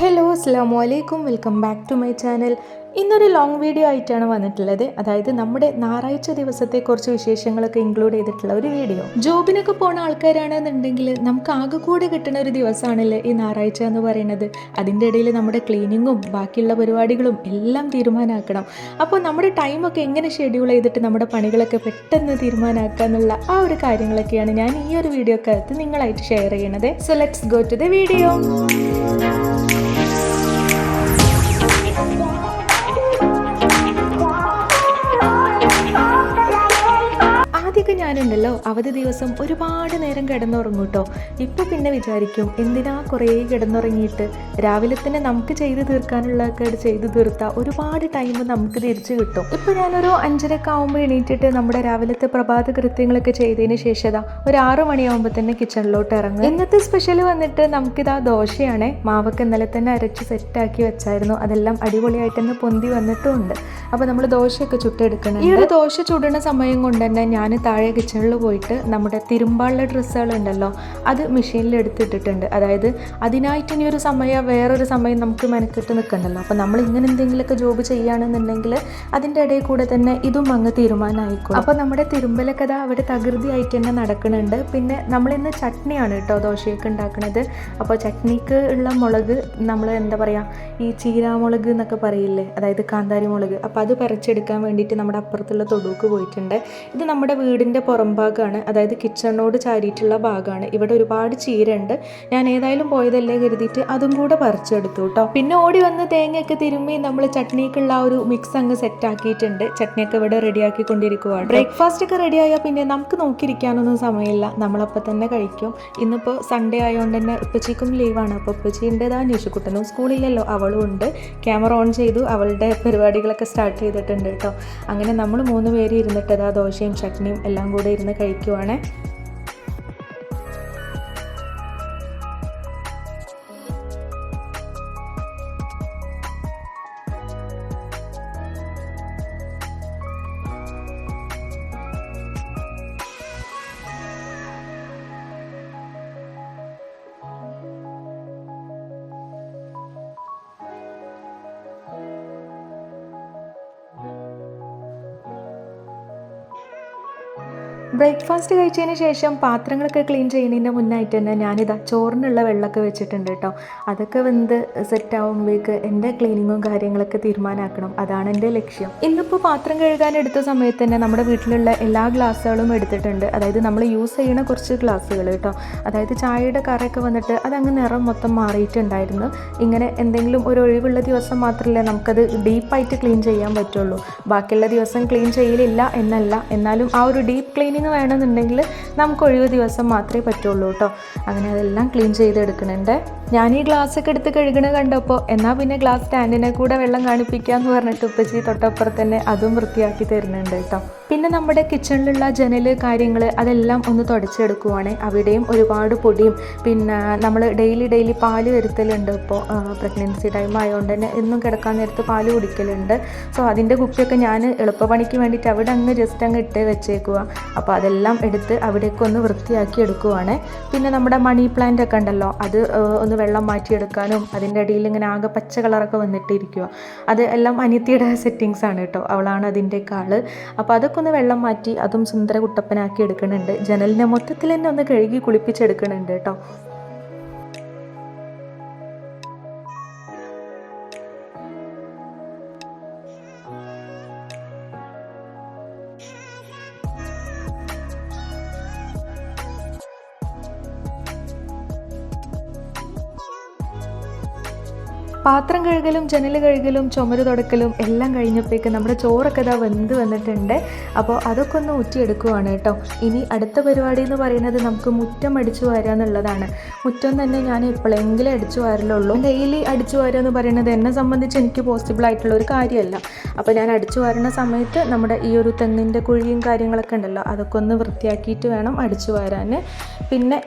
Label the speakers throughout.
Speaker 1: Hello അസ്സലാമു അലൈക്കും, welcome back to my channel. ഇന്നൊരു ലോങ് വീഡിയോ ആയിട്ടാണ് വന്നിട്ടുള്ളത്. അതായത് നമ്മുടെ ഞായറാഴ്ച ദിവസത്തെ കുറച്ച് വിശേഷങ്ങളൊക്കെ ഇൻക്ലൂഡ് ചെയ്തിട്ടുള്ള ഒരു വീഡിയോ. ജോബിനൊക്കെ പോണ ആൾക്കാരാണെന്നുണ്ടെങ്കിൽ നമുക്ക് ആകെ കൂടെ കിട്ടുന്ന ഒരു ദിവസമാണല്ലേ ഈ ഞായറാഴ്ച എന്ന് പറയുന്നത്. അതിൻ്റെ ഇടയിൽ നമ്മുടെ ക്ലീനിങ്ങും ബാക്കിയുള്ള പരിപാടികളും എല്ലാം തീരുമാനമാക്കണം. അപ്പോൾ നമ്മുടെ ടൈമൊക്കെ എങ്ങനെ ഷെഡ്യൂൾ ചെയ്തിട്ട് നമ്മുടെ പണികളൊക്കെ പെട്ടെന്ന് തീരുമാനമാക്കുക എന്നുള്ള ആ ഒരു കാര്യങ്ങളൊക്കെയാണ് ഞാൻ ഈ ഒരു വീഡിയോക്കകത്ത് നിങ്ങളായിട്ട് ഷെയർ ചെയ്യണത്. So let's go to the video. ആദ്യമൊക്കെ ഞാനുണ്ടല്ലോ അവധി ദിവസം ഒരുപാട് നേരം കിടന്നുറങ്ങും കേട്ടോ. ഇപ്പോൾ പിന്നെ വിചാരിക്കും എന്തിനാ കുറേ കിടന്നുറങ്ങിയിട്ട്, രാവിലെ തന്നെ നമുക്ക് ചെയ്ത് തീർക്കാനുള്ളതൊക്കെ ചെയ്ത് തീർത്താൽ ഒരുപാട് ടൈം നമുക്ക് തിരിച്ചു കിട്ടും. ഇപ്പോൾ ഞാനൊരു 5:30 ആകുമ്പോൾ എണീറ്റിട്ട് നമ്മുടെ രാവിലത്തെ പ്രഭാത കൃത്യങ്ങളൊക്കെ ചെയ്തതിന് ശേഷം ഒരു 6 മണിയാകുമ്പോൾ തന്നെ കിച്ചണിലോട്ട് ഇറങ്ങും. ഇന്നത്തെ സ്പെഷ്യൽ വന്നിട്ട് നമുക്കിതാ ദോശയാണ്. മാവൊക്കെ ഇന്നലെ തന്നെ അരച്ച് സെറ്റാക്കി വെച്ചായിരുന്നു. അതെല്ലാം അടിപൊളിയായിട്ട് തന്നെ പൊന്തി വന്നിട്ടുമുണ്ട്. അപ്പോൾ നമ്മൾ ദോശയൊക്കെ ചുട്ടെടുക്കണം. ഈ ഒരു ദോശ ചുടുന്ന സമയം കൊണ്ട് തന്നെ ഞാൻ താഴെ കിച്ചണിൽ പോയിട്ട് നമ്മുടെ തിരുമ്പാനുള്ള ഡ്രസ്സുകളുണ്ടല്ലോ അത് മെഷീനിൽ എടുത്തിട്ടിട്ടുണ്ട്. അതായത് അതിനായിട്ട് ഇനി ഒരു സമയം, വേറൊരു സമയം നമുക്ക് മെനക്കെട്ട് നിൽക്കണ്ടല്ലോ. അപ്പോൾ നമ്മൾ ഇങ്ങനെ എന്തെങ്കിലുമൊക്കെ ജോബ് ചെയ്യുകയാണെന്നുണ്ടെങ്കിൽ അതിൻ്റെ ഇടയിൽ കൂടെ തന്നെ ഇതും അങ്ങ് തീരുമാനമായിക്കോളും. അപ്പോൾ നമ്മുടെ തിരുമ്പലൊക്കെ അവിടെ തകൃതിയായിട്ട് തന്നെ നടക്കുന്നുണ്ട്. പിന്നെ നമ്മളിന്ന് ചട്നിയാണ് കേട്ടോ ദോശയൊക്കെ ഉണ്ടാക്കുന്നത്. അപ്പോൾ ചട്നിക്ക് ഉള്ള മുളക് നമ്മൾ എന്താ പറയുക, ഈ ചീരാമുളക് എന്നൊക്കെ പറയില്ലേ, അതായത് കാന്താരി മുളക്. അപ്പോൾ അത് പറിച്ചെടുക്കാൻ വേണ്ടിയിട്ട് നമ്മുടെ അപ്പുറത്തുള്ള തൊടുക്ക് പോയിട്ടുണ്ട്. ഇത് നമ്മുടെ വീടിൻ്റെ പുറം ഭാഗമാണ്, അതായത് കിച്ചണിനോട് ചാരിയിട്ടുള്ള ഭാഗമാണ്. ഇവിടെ ഒരുപാട് ചീരയുണ്ട്. ഞാൻ ഏതായാലും പോയതല്ലേ കരുതിയിട്ട് അതും കൂടെ പറിച്ചെടുത്തു കേട്ടോ. പിന്നെ ഓടി വന്ന് തേങ്ങയൊക്കെ തിരുമ്മി നമ്മൾ ചട്നിക്കുള്ള ആ ഒരു മിക്സ് അങ്ങ് സെറ്റ് ആക്കിയിട്ടുണ്ട്. ചട്നിയൊക്കെ ഇവിടെ റെഡിയാക്കിക്കൊണ്ടിരിക്കുകയാണ്. ബ്രേക്ക്ഫാസ്റ്റ് ഒക്കെ റെഡിയായാൽ പിന്നെ നമുക്ക് നോക്കിയിരിക്കാനൊന്നും സമയമില്ല, നമ്മളപ്പോൾ തന്നെ കഴിക്കും. ഇന്നിപ്പോൾ സൺഡേ ആയതുകൊണ്ട് തന്നെ ഉപ്പച്ചിക്കും ലീവാണ്. അപ്പോൾ ഉപ്പച്ചിൻ്റെതാ നിഷുക്കുട്ടനും സ്കൂളിലല്ലോ, അവളും ഉണ്ട്. ക്യാമറ ഓൺ ചെയ്തു, അവളുടെ പരിപാടികളൊക്കെ സ്റ്റാർട്ട് ചെയ്തിട്ടുണ്ട് കേട്ടോ. അങ്ങനെ നമ്മൾ 3 പേര് ഇരുന്നിട്ട് അതാ ദോശയും ചട്നിയും എല്ലാം കൂടെ ഇരുന്ന് കഴിക്കുവാണ്. ബ്രേക്ക്ഫാസ്റ്റ് കഴിച്ചതിന് ശേഷം പാത്രങ്ങളൊക്കെ ക്ലീൻ ചെയ്യുന്നതിൻ്റെ മുന്നായിട്ട് തന്നെ ഞാനിതാ ചോറിനുള്ള വെള്ളമൊക്കെ വെച്ചിട്ടുണ്ട് കേട്ടോ. അതൊക്കെ വെന്ത് സെറ്റാകുമ്പോഴേക്ക് എൻ്റെ ക്ലീനിങ്ങും കാര്യങ്ങളൊക്കെ തീരുമാനമാക്കണം. അതാണ് എൻ്റെ ലക്ഷ്യം. ഇന്നിപ്പോൾ പാത്രം കഴുകാൻ എടുത്ത സമയത്ത് തന്നെ നമ്മുടെ വീട്ടിലുള്ള എല്ലാ ഗ്ലാസ്സുകളും എടുത്തിട്ടുണ്ട്. അതായത് നമ്മൾ യൂസ് ചെയ്യുന്ന കുറച്ച് ഗ്ലാസ്സുകൾ കേട്ടോ. അതായത് ചായയുടെ കറയൊക്കെ വന്നിട്ട് അതങ്ങ് നിറം മൊത്തം മാറിയിട്ടുണ്ടായിരുന്നു. ഇങ്ങനെ എന്തെങ്കിലും ഒരു ഒഴിവുള്ള ദിവസം മാത്രമല്ലേ നമുക്കത് ഡീപ്പായിട്ട് ക്ലീൻ ചെയ്യാൻ പറ്റുള്ളൂ. ബാക്കിയുള്ള ദിവസം ക്ലീൻ ചെയ്യലില്ല എന്നല്ല, എന്നാലും ആ ഒരു ഡീപ്പ് ക്ലീനിങ് വേണമെന്നുണ്ടെങ്കിൽ നമുക്ക് ഒഴിവ് ദിവസം മാത്രമേ പറ്റുള്ളൂ കേട്ടോ. അങ്ങനെ അതെല്ലാം ക്ലീൻ ചെയ്തെടുക്കുന്നുണ്ട്. ഞാൻ ഈ ഗ്ലാസ്സൊക്കെ എടുത്ത് കഴുകണ കണ്ടപ്പോൾ എന്നാൽ പിന്നെ ഗ്ലാസ് സ്റ്റാൻഡിനെ കൂടെ വെള്ളം കാണിപ്പിക്കാമെന്ന് പറഞ്ഞിട്ട് ഉപ്പച്ചി തൊട്ടപ്പുറത്ത് തന്നെ അതും വൃത്തിയാക്കി തരുന്നുണ്ട് കേട്ടോ. പിന്നെ നമ്മുടെ കിച്ചണിലുള്ള ജനൽ കാര്യങ്ങൾ അതെല്ലാം ഒന്ന് തുടച്ചെടുക്കുവാണ്. അവിടെയും ഒരുപാട് പൊടിയും പിന്നെ നമ്മൾ ഡെയിലി പാല് വരുത്തലുണ്ട്. ഇപ്പോൾ പ്രഗ്നൻസി ടൈം ആയതുകൊണ്ട് തന്നെ എന്നും കിടക്കാൻ നേരത്ത് പാല് കുടിക്കലുണ്ട്. സോ അതിൻ്റെ കുപ്പിയൊക്കെ ഞാൻ എളുപ്പപ്പണിക്ക് വേണ്ടിയിട്ട് അവിടെ അങ്ങ് ജസ്റ്റ് അങ്ങ് ഇട്ട് വെച്ചേക്കുക. അപ്പോൾ അതെല്ലാം എടുത്ത് അവിടേക്ക് ഒന്ന് വൃത്തിയാക്കി എടുക്കുവാണ്. പിന്നെ നമ്മുടെ മണി പ്ലാന്റ് ഒക്കെ ഉണ്ടല്ലോ, അത് ഒന്ന് വെള്ളം മാറ്റിയെടുക്കാനും അതിൻ്റെ അടിയിൽ ഇങ്ങനെ ആകെ പച്ച കളറൊക്കെ വന്നിട്ടിരിക്കുക. അത് എല്ലാം അനിത്യയുടെ സെറ്റിങ്സ് ആണ് കേട്ടോ, അവളാണ് അതിൻ്റെ ആള്. അപ്പോൾ അതൊക്കെ ഒന്ന് വെള്ളം മാറ്റി അതും സുന്ദര കുട്ടപ്പനാക്കി എടുക്കുന്നുണ്ട്. ജനലിനെ മൊത്തത്തിൽ തന്നെ ഒന്ന് കഴുകി കുളിപ്പിച്ചെടുക്കുന്നുണ്ട് കേട്ടോ. പാത്രം കഴുകലും ജനൽ കഴുകലും ചുമര് തുടക്കലും എല്ലാം കഴിഞ്ഞപ്പോഴേക്ക് നമ്മുടെ ചോറൊക്കെ ഇതാ വെന്ത് വന്നിട്ടുണ്ട്. അപ്പോൾ അതൊക്കെ ഒന്ന് ഊറ്റിയെടുക്കുവാണ് കേട്ടോ. ഇനി അടുത്ത പരിപാടി എന്ന് പറയുന്നത് നമുക്ക് മുറ്റം അടിച്ചു വാരുക എന്നുള്ളതാണ്. മുറ്റം തന്നെ ഞാൻ എപ്പോഴെങ്കിലും അടിച്ചു വാരലുള്ളൂ. ഡെയിലി അടിച്ചു വാരുക എന്ന് പറയുന്നത് എന്നെ സംബന്ധിച്ച് എനിക്ക് പോസിബിൾ ആയിട്ടുള്ള ഒരു കാര്യമല്ല. അപ്പോൾ ഞാൻ അടിച്ചു വാരുന്ന സമയത്ത് നമ്മുടെ ഈ ഒരു തെങ്ങിൻ്റെ കുഴിയും കാര്യങ്ങളൊക്കെ ഉണ്ടല്ലോ, അതൊക്കെ ഒന്ന് വൃത്തിയാക്കിയിട്ട് വേണം അടിച്ചു വാരാൻ. പിന്നെ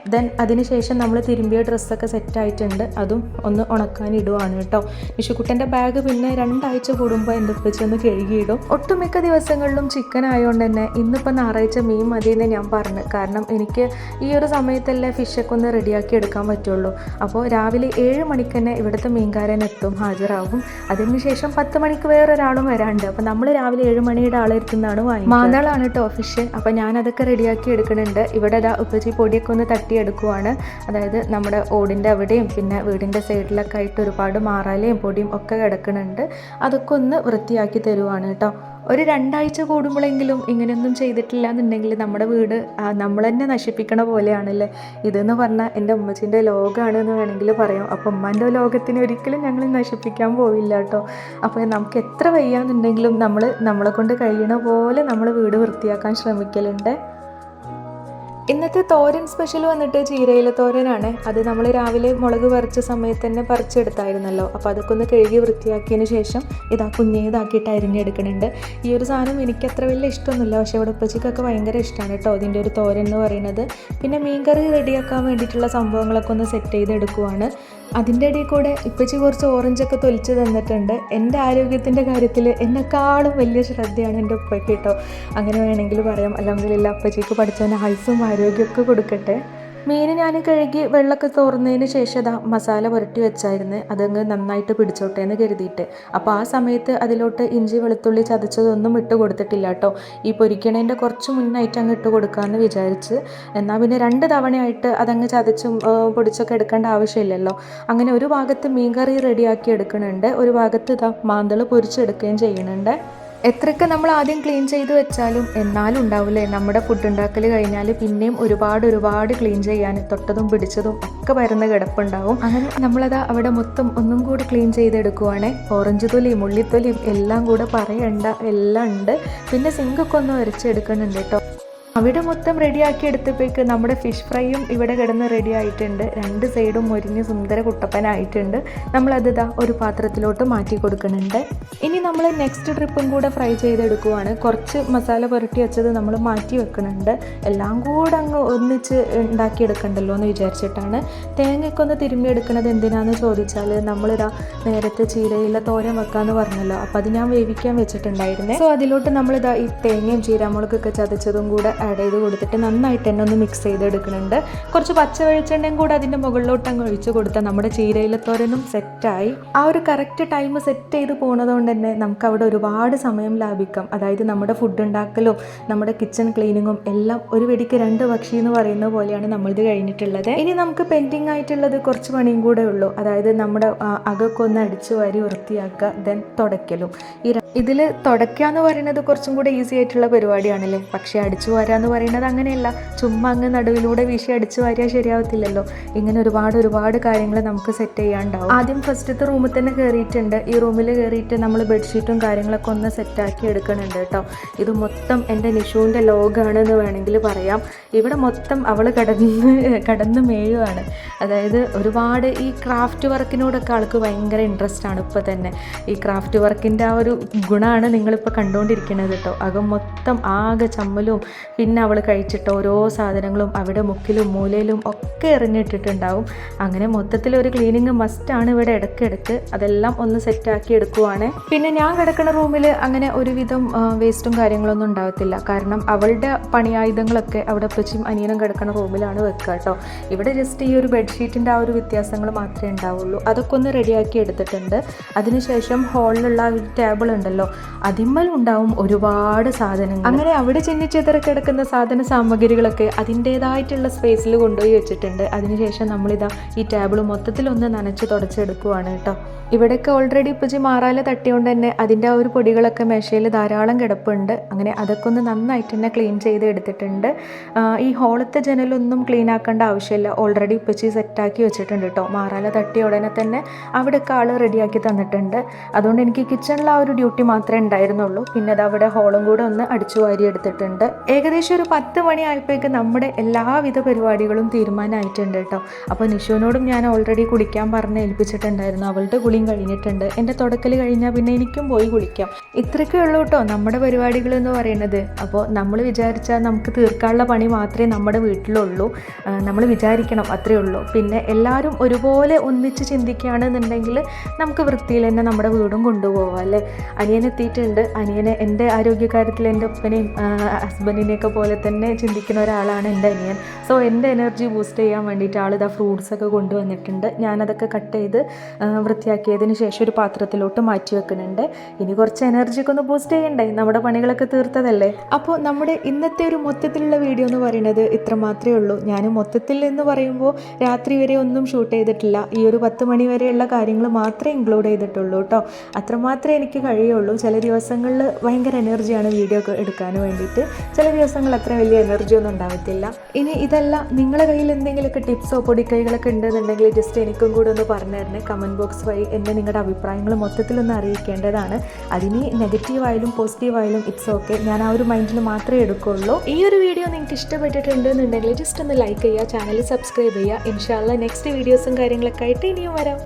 Speaker 1: അതിന് ശേഷം നമ്മൾ തിരുമ്പിയ ഡ്രസ്സൊക്കെ സെറ്റായിട്ടുണ്ട്, അതും ഒന്ന് ഉണക്കാൻ ഇടുവാണ് കേട്ടോ. കേട്ടോ. നിഷുക്കുട്ടൻ്റെ ബാഗ് പിന്നെ 2 ആഴ്ച കൂടുമ്പോൾ എൻ്റെ ഉപ്പച്ചി ഒന്ന് കഴുകിയിടും. ഒട്ടുമിക്ക ദിവസങ്ങളിലും ചിക്കൻ ആയതുകൊണ്ട് തന്നെ ഇന്നിപ്പോൾ ഞായറാഴ്ച മീൻ മതിയെന്ന് ഞാൻ പറഞ്ഞു. കാരണം എനിക്ക് ഈ ഒരു സമയത്തല്ലേ ഫിഷൊക്കെ ഒന്ന് റെഡിയാക്കി എടുക്കാൻ പറ്റുള്ളൂ. അപ്പോൾ രാവിലെ 7 മണിക്ക് തന്നെ ഇവിടുത്തെ മീൻകാരൻ എത്തും, ഹാജരാകും. അതിനുശേഷം 10 മണിക്ക് വേറൊരാളും വരാനുണ്ട്. അപ്പോൾ നമ്മൾ രാവിലെ 7 മണിയുടെ ആളെടുത്തുനിന്നാണ് വാങ്ങി. മാന്തളാണ് കേട്ടോ ഫിഷ്. അപ്പോൾ ഞാനതൊക്കെ റെഡിയാക്കി എടുക്കുന്നുണ്ട്. ഇവിടെ ഉപ്പച്ചി പൊടിയൊക്കെ ഒന്ന് തട്ടിയെടുക്കുവാണ്. അതായത് നമ്മുടെ ഓടിൻ്റെ അവിടെയും പിന്നെ വീടിൻ്റെ സൈഡിലൊക്കെ ആയിട്ട് ഒരുപാട് മാറാലയും പൊടിയും ഒക്കെ കിടക്കുന്നുണ്ട്. അതൊക്കെ ഒന്ന് വൃത്തിയാക്കി തരുവാണ് കേട്ടോ. ഒരു 2 ആഴ്ച കൂടുമ്പോഴെങ്കിലും ഇങ്ങനെയൊന്നും ചെയ്തിട്ടില്ല എന്നുണ്ടെങ്കിൽ നമ്മുടെ വീട് നമ്മൾ തന്നെ നശിപ്പിക്കണ പോലെയാണല്ലേ. ഇതെന്ന് പറഞ്ഞാൽ എൻ്റെ ഉമ്മച്ചിൻ്റെ ലോകമാണെന്ന് വേണമെങ്കിൽ പറയാം. അപ്പോൾ ഉമ്മാൻ്റെ ലോകത്തിന് ഒരിക്കലും ഞങ്ങൾ നശിപ്പിക്കാൻ പോവില്ല കേട്ടോ. അപ്പോൾ നമുക്ക് എത്ര വയ്യാന്നുണ്ടെങ്കിലും നമ്മളെ കൊണ്ട് കഴിയണ പോലെ നമ്മൾ വീട് വൃത്തിയാക്കാൻ ശ്രമിക്കലുണ്ട്. ഇന്നത്തെ തോരൻ സ്പെഷ്യൽ വന്നിട്ട് ചീരയില തോരനാണ്. അത് നമ്മൾ രാവിലെ മുളക് പറിച്ച സമയത്ത് തന്നെ പറിച്ചെടുത്തായിരുന്നല്ലോ. അപ്പോൾ അതൊക്കെ ഒന്ന് കഴുകി വൃത്തിയാക്കിയതിന് ശേഷം കുഞ്ഞേതാക്കിയിട്ട് അരിഞ്ഞെടുക്കുന്നുണ്ട്. ഈ ഒരു സാധനം എനിക്ക് അത്ര വലിയ ഇഷ്ടമൊന്നുമില്ല, പക്ഷേ ഇവിടെ ഉപ്പച്ചിക്കൊക്കെ ഭയങ്കര ഇഷ്ടമാണ് കേട്ടോ ഇതിൻ്റെ ഒരു തോരൻ എന്ന് പറയുന്നത്. പിന്നെ മീൻകറി റെഡിയാക്കാൻ വേണ്ടിയിട്ടുള്ള സംഭവങ്ങളൊക്കെ ഒന്ന് സെറ്റ് ചെയ്തെടുക്കുവാണ്. അതിൻ്റെ ഇടയിൽ കൂടെ ഇപ്പച്ചി കുറച്ച് ഓറഞ്ചൊക്കെ തൊലിച്ച് തന്നിട്ടുണ്ട്. എൻ്റെ ആരോഗ്യത്തിൻ്റെ കാര്യത്തിൽ എന്നെക്കാളും വലിയ ശ്രദ്ധയാണ് എൻ്റെ ഉപ്പയ്ക്ക് കേട്ടോ. അങ്ങനെ വേണമെങ്കിൽ പറയാം. അൽഹംദുലില്ലാ അപ്പച്ചിക്ക് പഠിച്ചവന് ആയുസ്സും ആരോഗ്യമൊക്കെ കൊടുക്കട്ടെ. മീൻ ഞാൻ കഴുകി വെള്ളമൊക്കെ തോർന്നതിന് ശേഷം മസാല പുരട്ടി വെച്ചായിരുന്നു. അതങ്ങ് നന്നായിട്ട് പിടിച്ചോട്ടെ എന്ന് കരുതിയിട്ട്. അപ്പോൾ ആ സമയത്ത് അതിലോട്ട് ഇഞ്ചി വെളുത്തുള്ളി ചതച്ചതൊന്നും ഇട്ട് കൊടുത്തിട്ടില്ല കേട്ടോ. ഈ പൊരിക്കണേൻ്റെ കുറച്ച് മുന്നായിട്ട് അങ്ങ് ഇട്ട് കൊടുക്കാമെന്ന് വിചാരിച്ച്. എന്നാൽ പിന്നെ 2 തവണയായിട്ട് അതങ്ങ് ചതച്ചും പൊടിച്ചൊക്കെ എടുക്കേണ്ട ആവശ്യമില്ലല്ലോ. അങ്ങനെ ഒരു ഭാഗത്ത് മീൻകറി റെഡിയാക്കി എടുക്കുന്നുണ്ട്, ഒരു ഭാഗത്ത് മാന്തൾ പൊരിച്ചെടുക്കുകയും ചെയ്യുന്നുണ്ട്. എത്രയൊക്കെ നമ്മൾ ആദ്യം ക്ലീൻ ചെയ്ത് വെച്ചാലും എന്നാലും ഉണ്ടാവില്ലേ നമ്മുടെ ഫുഡ് ഉണ്ടാക്കൽ കഴിഞ്ഞാൽ പിന്നെയും ഒരുപാട് ക്ലീൻ ചെയ്യാൻ തൊട്ടതും പിടിച്ചതും ഒക്കെ വരുന്ന കിടപ്പുണ്ടാവും. അങ്ങനെ അവിടെ മൊത്തം ഒന്നും കൂടി ക്ലീൻ ചെയ്തെടുക്കുവാണേ. ഓറഞ്ച് തൊലിയും ഉള്ളിത്തൊലിയും എല്ലാം കൂടെ പറയണ്ട, എല്ലാം ഉണ്ട്. പിന്നെ സിങ്കൊക്കെ ഒന്ന് ഉരച്ചെടുക്കുന്നുണ്ട് കേട്ടോ. അവിടെ മൊത്തം റെഡിയാക്കി എടുത്തപ്പോഴേക്ക് നമ്മുടെ ഫിഷ് ഫ്രൈയും ഇവിടെ കിടന്ന് റെഡി ആയിട്ടുണ്ട്. 2 സൈഡും മൊരിഞ്ഞ് സുന്ദര കുട്ടപ്പനായിട്ടുണ്ട്. നമ്മളത് ഒരു പാത്രത്തിലോട്ട് മാറ്റി കൊടുക്കുന്നുണ്ട്. ഇനി നമ്മൾ നെക്സ്റ്റ് ട്രിപ്പും കൂടെ ഫ്രൈ ചെയ്തെടുക്കുവാണ്. കുറച്ച് മസാല പുരട്ടി വെച്ചത് നമ്മൾ മാറ്റി വെക്കുന്നുണ്ട്. എല്ലാം കൂടെ അങ്ങ് ഒന്നിച്ച് ഉണ്ടാക്കിയെടുക്കണ്ടല്ലോ എന്ന് വിചാരിച്ചിട്ടാണ്. തേങ്ങയൊക്കെ ഒന്ന് തിരുമ്മിയെടുക്കുന്നത് എന്തിനാണെന്ന് ചോദിച്ചാൽ നേരത്തെ ചീരയില തോരൻ വെക്കാമെന്ന് പറഞ്ഞല്ലോ. അപ്പോൾ അത് ഞാൻ വേവിക്കാൻ വെച്ചിട്ടുണ്ടായിരുന്നേ. സോ അതിലോട്ട് ഈ തേങ്ങയും ചീരാമുളകൊക്കെ ചതച്ചതും കൂടെ ആഡ് ചെയ്ത് കൊടുത്തിട്ട് നന്നായിട്ട് തന്നെ ഒന്ന് മിക്സ് ചെയ്തെടുക്കുന്നുണ്ട്. കുറച്ച് പച്ച വെളിച്ചെണ്ണയും കൂടെ അതിൻ്റെ മുകളിലോട്ട് അങ്ങ് ഒഴിച്ച് കൊടുത്താൽ നമ്മുടെ ചീരയിലത്തോരനും സെറ്റായി. ആ ഒരു കറക്റ്റ് ടൈം സെറ്റ് ചെയ്ത് പോകുന്നതുകൊണ്ട് തന്നെ നമുക്ക് അവിടെ ഒരുപാട് സമയം ലാഭിക്കാം. അതായത് നമ്മുടെ ഫുഡ് ഉണ്ടാക്കലും നമ്മുടെ കിച്ചൺ ക്ലീനിങ്ങും എല്ലാം ഒരു വെടിക്ക് 2 പക്ഷി എന്ന് പറയുന്ന പോലെയാണ് നമ്മളിത് കഴിഞ്ഞിട്ടുള്ളത്. ഇനി നമുക്ക് പെൻഡിങ് ആയിട്ടുള്ളത് കുറച്ച് പണിയും കൂടെ ഉള്ളൂ. അതായത് നമ്മുടെ അകമൊക്കെ ഒന്ന് അടിച്ചു വാരി വൃത്തിയാക്കുക, ദെൻ തുടയ്ക്കലും. ഇതിൽ തുടയ്ക്കുക എന്ന് പറയുന്നത് കുറച്ചും കൂടെ ഈസി ആയിട്ടുള്ള പരിപാടിയാണല്ലേ. പക്ഷേ അടിച്ചു വാരാന്ന് പറയുന്നത് അങ്ങനെയല്ല. ചുമ്മാ അങ്ങ് നടുവിലൂടെ വീശി അടിച്ചു വാരിയാൽ ശരിയാവത്തില്ലല്ലോ. ഇങ്ങനെ ഒരുപാട് കാര്യങ്ങൾ നമുക്ക് സെറ്റ് ചെയ്യാണ്ടാവും. ആദ്യം ഫസ്റ്റത്തെ റൂമിൽ തന്നെ കയറിയിട്ടുണ്ട്. ഈ റൂമിൽ കയറിയിട്ട് നമ്മൾ ബെഡ്ഷീറ്റും കാര്യങ്ങളൊക്കെ ഒന്ന് സെറ്റാക്കി എടുക്കുന്നുണ്ട് കേട്ടോ. ഇത് മൊത്തം എൻ്റെ നിഷുവിൻ്റെ ലോകമാണെന്ന് വേണമെങ്കിൽ പറയാം. ഇവിടെ മൊത്തം അവൾ കടന്ന് മേയുവാണ്. അതായത് ഒരുപാട് ഈ ക്രാഫ്റ്റ് വർക്കിനോടൊക്കെ ആൾക്ക് ഭയങ്കര ഇൻട്രസ്റ്റ് ആണ്. ഇപ്പോൾ തന്നെ ഈ ക്രാഫ്റ്റ് വർക്കിൻ്റെ ആ ഒരു ഗുണമാണ് നിങ്ങളിപ്പോൾ കണ്ടുകൊണ്ടിരിക്കുന്നത് കേട്ടോ. അകം മൊത്തം ആകെ ചമ്മലും പിന്നെ അവൾ കഴിച്ചിട്ട് ഓരോ സാധനങ്ങളും അവിടെ മുക്കിലും മൂലയിലും ഒക്കെ എറിഞ്ഞിട്ടിട്ടുണ്ടാവും. അങ്ങനെ മൊത്തത്തിലൊരു ക്ലീനിങ് മസ്റ്റാണ് ഇവിടെ ഇടയ്ക്കിടയ്ക്ക്. അതെല്ലാം ഒന്ന് സെറ്റാക്കി എടുക്കുവാണ്. പിന്നെ ഞാൻ കിടക്കുന്ന റൂമിൽ അങ്ങനെ ഒരുവിധം വേസ്റ്റും കാര്യങ്ങളൊന്നും ഉണ്ടാവത്തില്ല. കാരണം അവളുടെ പണിയായുധങ്ങളൊക്കെ അവിടെ ഉപ്പച്ചിയും അനിയനും കിടക്കുന്ന റൂമിലാണ് വെക്കുക കേട്ടോ. ഇവിടെ ജസ്റ്റ് ഈ ഒരു ബെഡ്ഷീറ്റിൻ്റെ ആ ഒരു വ്യത്യാസങ്ങൾ മാത്രമേ ഉണ്ടാവുള്ളൂ. അതൊക്കെ ഒന്ന് റെഡിയാക്കി എടുത്തിട്ടുണ്ട്. അതിനുശേഷം ഹാളിലുള്ള ഒരു ടേബിൾ ഉണ്ടല്ലോ, അതിന്മേലുണ്ടാവും ഒരുപാട് സാധനങ്ങൾ. അങ്ങനെ അവിടെ ചെന്നിച്ചെതറി കിടക്കുന്ന സാധന സാമഗ്രികളൊക്കെ അതിൻ്റേതായിട്ടുള്ള സ്പേസിൽ കൊണ്ടുപോയി വെച്ചിട്ടുണ്ട്. അതിനുശേഷം ഈ ടേബിൾ മൊത്തത്തിലൊന്ന് നനച്ച് തുടച്ചെടുക്കുവാണ് കേട്ടോ. ഇവിടെയൊക്കെ ഓൾറെഡി ഉപ്പച്ചി മാറാല തട്ടിയോണ്ട് തന്നെ അതിൻ്റെ ആ ഒരു പൊടികളൊക്കെ മേശയിൽ ധാരാളം കിടപ്പുണ്ട്. അങ്ങനെ അതൊക്കെ ഒന്ന് നന്നായിട്ട് തന്നെ ക്ലീൻ ചെയ്ത് എടുത്തിട്ടുണ്ട്. ഈ ഹോളത്തെ ജനലൊന്നും ക്ലീൻ ആക്കേണ്ട ആവശ്യമില്ല. ഓൾറെഡി ഉപ്പച്ചി സെറ്റാക്കി വെച്ചിട്ടുണ്ട് കേട്ടോ. മാറാല തട്ടിയ ഉടനെ തന്നെ അവിടെയൊക്കെ ആൾ റെഡിയാക്കി തന്നിട്ടുണ്ട്. അതുകൊണ്ട് എനിക്ക് കിച്ചണിൽ ആ ഒരു ഡ്യൂട്ടി മാത്രമേ ഉണ്ടായിരുന്നുള്ളൂ. പിന്നെ അത് അവിടെ ഹോളും കൂടെ ഒന്ന് അടിച്ചു വാരി എടുത്തിട്ടുണ്ട്. ഏകദേശം ഏകദേശം ഒരു 10 മണി ആയപ്പോഴേക്ക് നമ്മുടെ എല്ലാവിധ പരിപാടികളും തീരുമാനമായിട്ടുണ്ട് കേട്ടോ. അപ്പോൾ നിഷുവിനോടും ഞാൻ ഓൾറെഡി കുളിക്കാൻ പറഞ്ഞ് ഏൽപ്പിച്ചിട്ടുണ്ടായിരുന്നു. അവളുടെ കുളിയും കഴിഞ്ഞിട്ടുണ്ട്. എൻ്റെ തുടക്കൽ കഴിഞ്ഞാൽ പിന്നെ എനിക്കും പോയി കുളിക്കാം. ഇത്രയൊക്കെ ഉള്ളൂ കേട്ടോ നമ്മുടെ പരിപാടികൾ എന്ന് പറയുന്നത്. അപ്പോൾ നമ്മൾ വിചാരിച്ചാൽ നമുക്ക് തീർക്കാനുള്ള പണി മാത്രമേ നമ്മുടെ വീട്ടിലുള്ളൂ. നമ്മൾ വിചാരിക്കണം, അത്രയേ ഉള്ളൂ. പിന്നെ എല്ലാവരും ഒരുപോലെ ഒന്നിച്ച് ചിന്തിക്കുകയാണെന്നുണ്ടെങ്കിൽ നമുക്ക് വൃത്തിയിൽ തന്നെ നമ്മുടെ വീടും കൊണ്ടുപോകാം അല്ലേ. അനിയനെത്തിയിട്ടുണ്ട്. അനിയനെ എൻ്റെ ആരോഗ്യകാര്യത്തിൽ എൻ്റെ ഒപ്പനെയും ഹസ്ബൻഡിനെയൊക്കെ പോലെ തന്നെ ചിന്തിക്കുന്ന ഒരാളാണ് എൻ്റെ അനിയൻ. സോ എൻ്റെ എനർജി ബൂസ്റ്റ് ചെയ്യാൻ വേണ്ടിയിട്ട് ആളിതാ ഫ്രൂട്ട്സൊക്കെ കൊണ്ടുവന്നിട്ടുണ്ട്. ഞാനതൊക്കെ കട്ട് ചെയ്ത് വൃത്തിയാക്കിയതിന് ശേഷം ഒരു പാത്രത്തിലോട്ട് മാറ്റി വെക്കുന്നുണ്ട്. ഇനി കുറച്ച് എനർജിയൊക്കെ ഒന്ന് ബൂസ്റ്റ് ചെയ്യണ്ടേ, നമ്മുടെ പണികളൊക്കെ തീർത്തതല്ലേ. അപ്പോൾ നമ്മുടെ ഇന്നത്തെ ഒരു മൊത്തത്തിലുള്ള വീഡിയോ എന്ന് പറയുന്നത് ഇത്ര മാത്രമേ ഉള്ളൂ. ഞാൻ മൊത്തത്തിൽ എന്ന് പറയുമ്പോൾ രാത്രി വരെ ഒന്നും ഷൂട്ട് ചെയ്തിട്ടില്ല. ഈ ഒരു 10 മണി വരെയുള്ള കാര്യങ്ങൾ മാത്രമേ ഇൻക്ലൂഡ് ചെയ്തിട്ടുള്ളൂ കേട്ടോ. അത്രമാത്രമേ എനിക്ക് കഴിയുള്ളൂ. ചില ദിവസങ്ങളിൽ ഭയങ്കര എനർജിയാണ് വീഡിയോ എടുക്കാൻ വേണ്ടിയിട്ട്, ചില ദിവസങ്ങൾ അത്ര വലിയ എനർജി ഒന്നും ഉണ്ടാവത്തില്ല. ഇനി ഇതല്ല, നിങ്ങളുടെ കയ്യിൽ എന്തെങ്കിലുമൊക്കെ ടിപ്സോ പൊടിക്കൈകളൊക്കെ ഉണ്ടെന്നുണ്ടെങ്കിൽ ജസ്റ്റ് എനിക്കും കൂടെ ഒന്ന് പറഞ്ഞു തരണേ. കമൻറ്റ് ബോക്സ് വഴി എന്നെ നിങ്ങളുടെ അഭിപ്രായങ്ങൾ മൊത്തത്തിലൊന്ന് അറിയിക്കേണ്ടതാണ്. അതിന് നെഗറ്റീവായാലും പോസിറ്റീവായാലും ഇറ്റ്സ് ഓക്കെ. ഞാൻ ആ ഒരു മൈൻഡിൽ മാത്രമേ എടുക്കുള്ളൂ. ഈ ഒരു വീഡിയോ നിങ്ങൾക്ക് ഇഷ്ടപ്പെട്ടിട്ടുണ്ടെന്നുണ്ടെങ്കിൽ ജസ്റ്റ് ഒന്ന് ലൈക്ക് ചെയ്യുക, ചാനൽ സബ്സ്ക്രൈബ് ചെയ്യുക. ഇൻഷാ അല്ലാഹ് നെക്സ്റ്റ് വീഡിയോസും കാര്യങ്ങളൊക്കെ ആയിട്ട് ഇനിയും വരാം.